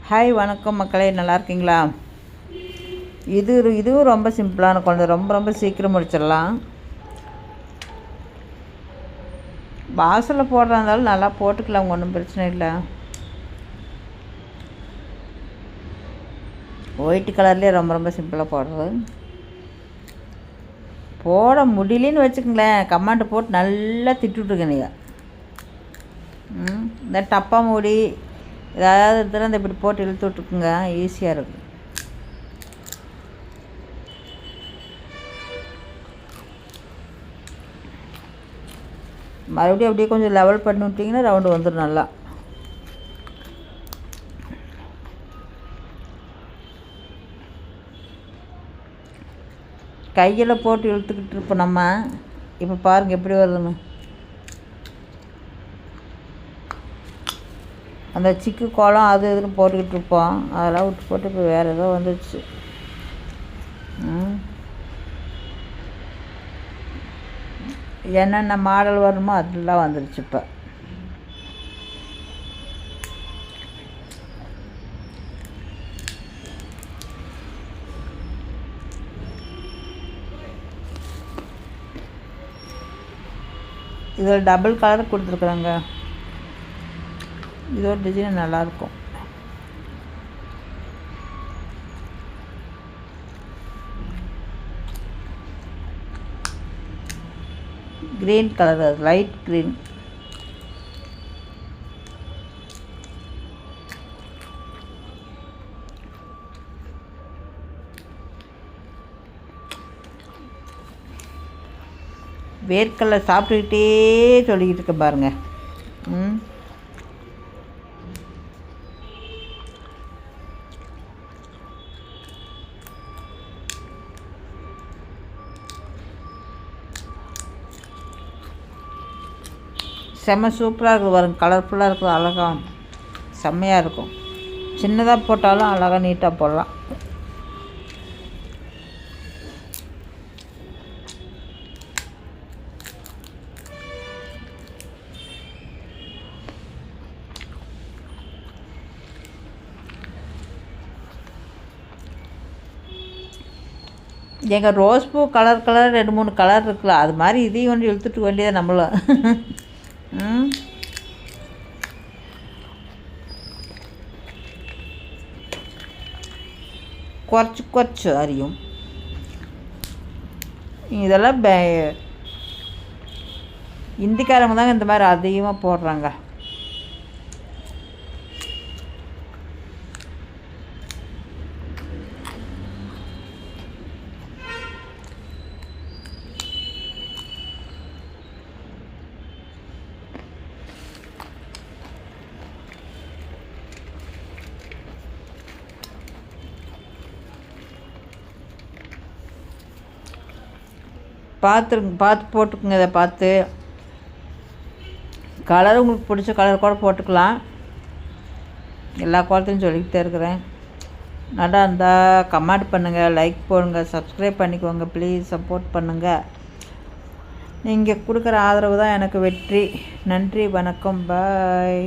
Hi வணக்கம் மக்களே, நல்லா இருக்கீங்களா? இதுவும் ரொம்ப சிம்பிளான குழந்தை, ரொம்ப சீக்கிரம் முடிச்சிடலாம். வாசலில் போடுறதா இருந்தாலும் நல்லா போட்டுக்கலாம், ஒன்றும் பிரச்சனை இல்லை. ஒயிட் கலர்லேயே ரொம்ப சிம்பிளாக போடுறது. போட முடியலன்னு வச்சுக்கோங்களேன், கமாண்டு போட்டு நல்லா திட்டுவிட்ருங்க நீங்கள். இந்த டப்பா மூடி ஏதாவது இருந்தால் இந்த இப்படி போட்டு இழுத்து விட்டுக்குங்க, ஈஸியாக இருக்கும். மறுபடியும் அப்படியே கொஞ்சம் லெவல் பண்ணி விட்டிங்கன்னா ரவுண்டு வந்துடும் நல்லா. கையில் போட்டு இழுத்துக்கிட்டு இருப்போம் நம்ம. இப்போ பாருங்கள் எப்படி வருதுன்னு. அந்த சிக்கு கோலம் அது இதுன்னு போட்டுக்கிட்டு இருப்போம், அதெல்லாம் விட்டு போட்டு இப்போ வேறு ஏதோ வந்துடுச்சு. என்னென்ன மாடல் வருமோ அதெல்லாம் வந்துடுச்சு இப்போ. இதில் டபுள் கலர் கொடுத்துருக்குறாங்க. இதோட டிசைன் நல்லாயிருக்கும். க்ரீன் கலர், அது லைட் க்ரீன். வேர்க்கடலை சாப்பிட்டுக்கிட்டே சொல்லிக்கிட்டு இருக்க பாருங்க. செம்ம சூப்பராக இருக்குது பாருங்க, கலர்ஃபுல்லாக இருக்குது, அழகாக செம்மையாக இருக்கும். சின்னதாக போட்டாலும் அழகாக நீட்டாக போடலாம். எங்கள் ரோஸ் பூ கலர் 2-3 கலர் இருக்குல்ல, அது மாதிரி இதையும் கொண்டு இழுத்துட்டு வேண்டியதை நம்மளும். குறைச்சி அறியும். இதெல்லாம் இந்திக்காரங்க தாங்க இந்த மாதிரி அதிகமாக போடுறாங்க. பார்த்து போட்டுக்குங்க. இதை பார்த்து கலர் உங்களுக்கு பிடிச்ச கலர் கூட போட்டுக்கலாம். எல்லா கோலத்தையும் சொல்லிக்கிட்டே இருக்கிறேன். நல்லா இருந்தால் கமெண்ட் பண்ணுங்கள், லைக் போடுங்க, சப்ஸ்கிரைப் பண்ணிக்கோங்க, ப்ளீஸ் சப்போர்ட் பண்ணுங்கள். நீங்கள் கொடுக்குற ஆதரவு தான் எனக்கு வெற்றி. நன்றி, வணக்கம், பாய்.